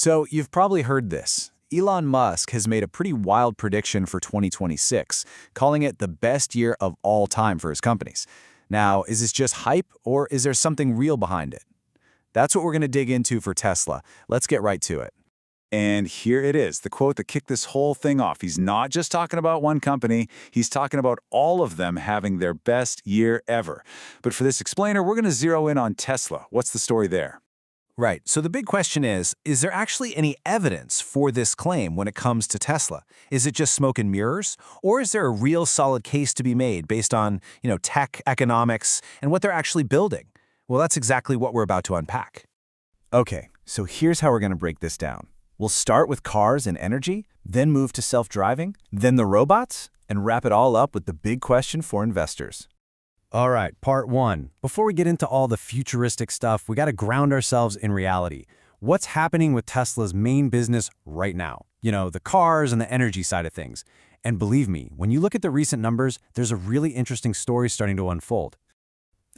So you've probably heard this. Elon Musk has made a pretty wild prediction for 2026, calling it the best year of all time for his companies. Now, is this just hype, or is there something real behind it? That's what we're going to dig into for Tesla. Let's get right to it. And here it is, the quote that kicked this whole thing off. He's not just talking about one company, he's talking about all of them having their best year ever. But for this explainer, we're going to zero in on Tesla. What's the story there? Right. So the big question is there actually any evidence for this claim when it comes to Tesla? Is it just smoke and mirrors? Or is there a real solid case to be made based on, tech, economics, and what they're actually building? Well, that's exactly what we're about to unpack. Okay, so here's how we're going to break this down. We'll start with cars and energy, then move to self-driving, then the robots, and wrap it all up with the big question for investors. All right, part one. Before we get into all the futuristic stuff, we got to ground ourselves in reality. What's happening with Tesla's main business right now? The cars and the energy side of things. And believe me, when you look at the recent numbers, there's a really interesting story starting to unfold.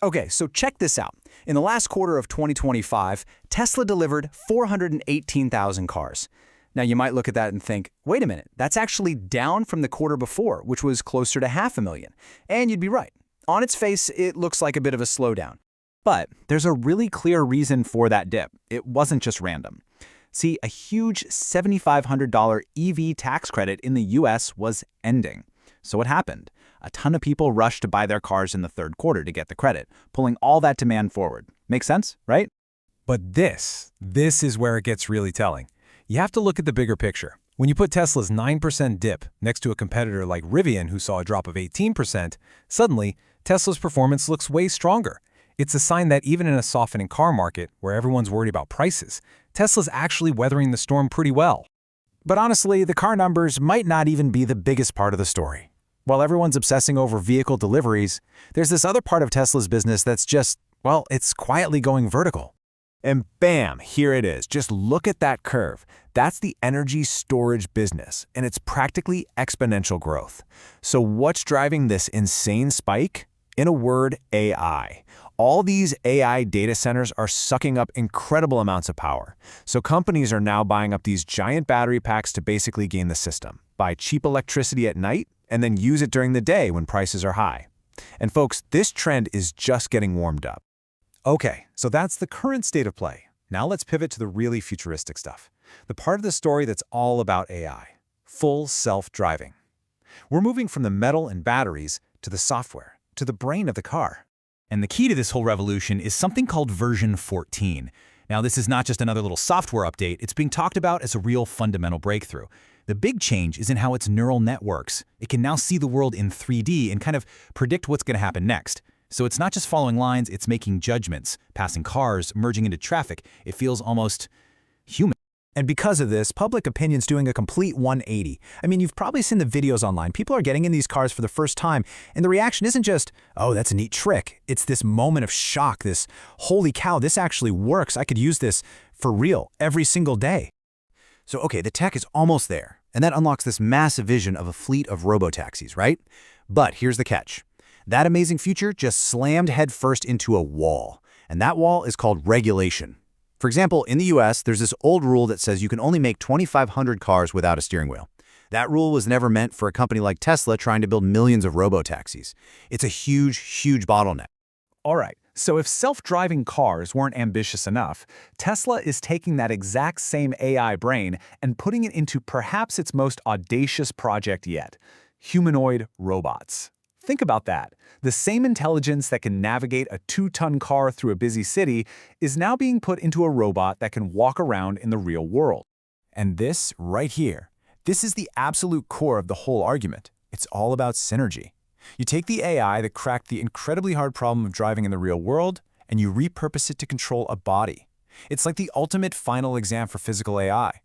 Okay, so check this out. In the last quarter of 2025, Tesla delivered 418,000 cars. Now, you might look at that and think, wait a minute, that's actually down from the quarter before, which was closer to 500,000. And you'd be right. On its face, it looks like a bit of a slowdown. But there's a really clear reason for that dip. It wasn't just random. See, a huge $7,500 EV tax credit in the US was ending. So what happened? A ton of people rushed to buy their cars in the third quarter to get the credit, pulling all that demand forward. Make sense, right? But this is where it gets really telling. You have to look at the bigger picture. When you put Tesla's 9% dip next to a competitor like Rivian, who saw a drop of 18%, suddenly, Tesla's performance looks way stronger. It's a sign that even in a softening car market, where everyone's worried about prices, Tesla's actually weathering the storm pretty well. But honestly, the car numbers might not even be the biggest part of the story. While everyone's obsessing over vehicle deliveries, there's this other part of Tesla's business that's just, well, it's quietly going vertical. And bam, here it is. Just look at that curve. That's the energy storage business, and it's practically exponential growth. So what's driving this insane spike? In a word, AI. All these AI data centers are sucking up incredible amounts of power. So companies are now buying up these giant battery packs to basically game the system, buy cheap electricity at night, and then use it during the day when prices are high. And folks, this trend is just getting warmed up. Okay, so that's the current state of play. Now let's pivot to the really futuristic stuff. The part of the story that's all about AI. Full self-driving. We're moving from the metal and batteries to the software, to the brain of the car. And the key to this whole revolution is something called version 14. Now, this is not just another little software update. It's being talked about as a real fundamental breakthrough. The big change is in how its neural net works. It can now see the world in 3D and kind of predict what's going to happen next. So it's not just following lines, it's making judgments, passing cars, merging into traffic. It feels almost human. And because of this, public opinion's doing a complete 180. I mean, you've probably seen the videos online. People are getting in these cars for the first time, and the reaction isn't just, oh, that's a neat trick. It's this moment of shock, this, holy cow, this actually works. I could use this for real every single day. So, okay, the tech is almost there, and that unlocks this massive vision of a fleet of robotaxis, right? But here's the catch. That amazing future just slammed headfirst into a wall, and that wall is called regulation. For example, in the US, there's this old rule that says you can only make 2,500 cars without a steering wheel. That rule was never meant for a company like Tesla trying to build millions of robotaxis. It's a huge, huge bottleneck. All right, so if self-driving cars weren't ambitious enough, Tesla is taking that exact same AI brain and putting it into perhaps its most audacious project yet: humanoid robots. Think about that. The same intelligence that can navigate a 2-ton car through a busy city is now being put into a robot that can walk around in the real world. And this, right here, this is the absolute core of the whole argument. It's all about synergy. You take the AI that cracked the incredibly hard problem of driving in the real world, and you repurpose it to control a body. It's like the ultimate final exam for physical AI.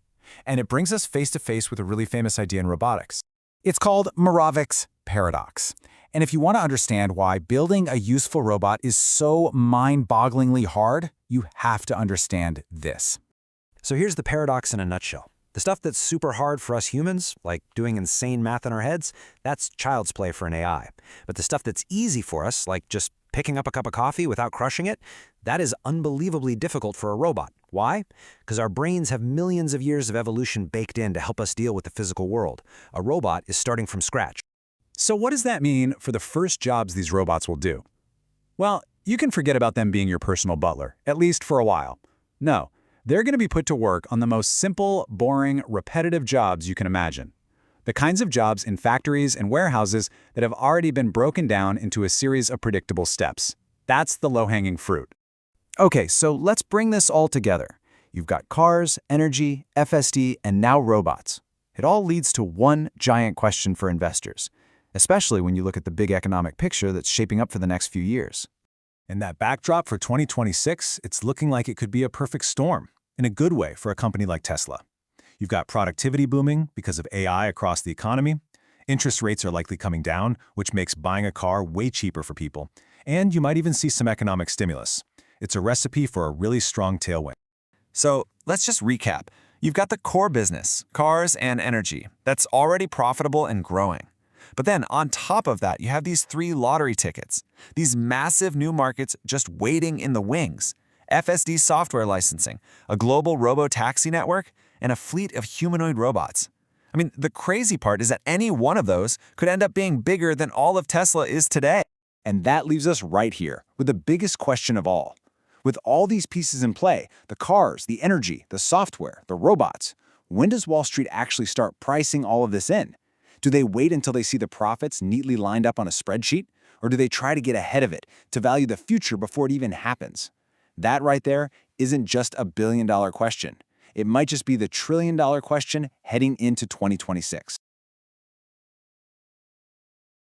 And it brings us face to face with a really famous idea in robotics. It's called Moravec's paradox. And if you want to understand why building a useful robot is so mind-bogglingly hard, you have to understand this. So here's the paradox in a nutshell. The stuff that's super hard for us humans, like doing insane math in our heads, that's child's play for an AI. But the stuff that's easy for us, like just picking up a cup of coffee without crushing it, that is unbelievably difficult for a robot. Why? Because our brains have millions of years of evolution baked in to help us deal with the physical world. A robot is starting from scratch. So what does that mean for the first jobs these robots will do? Well, you can forget about them being your personal butler, at least for a while. No, they're going to be put to work on the most simple, boring, repetitive jobs you can imagine. The kinds of jobs in factories and warehouses that have already been broken down into a series of predictable steps. That's the low-hanging fruit. Okay, so let's bring this all together. You've got cars, energy, FSD, and now robots. It all leads to one giant question for investors, especially when you look at the big economic picture that's shaping up for the next few years. In that backdrop for 2026, it's looking like it could be a perfect storm, in a good way for a company like Tesla. You've got productivity booming because of AI across the economy. Interest rates are likely coming down, which makes buying a car way cheaper for people. And you might even see some economic stimulus. It's a recipe for a really strong tailwind. So let's just recap. You've got the core business, cars and energy, that's already profitable and growing. But then on top of that, you have these 3 lottery tickets, these massive new markets just waiting in the wings. FSD software licensing, a global robo-taxi network, and a fleet of humanoid robots. I mean, the crazy part is that any one of those could end up being bigger than all of Tesla is today. And that leaves us right here with the biggest question of all. With all these pieces in play, the cars, the energy, the software, the robots, when does Wall Street actually start pricing all of this in? Do they wait until they see the profits neatly lined up on a spreadsheet? Or do they try to get ahead of it to value the future before it even happens? That right there isn't just a billion-dollar question. It might just be the trillion-dollar question heading into 2026.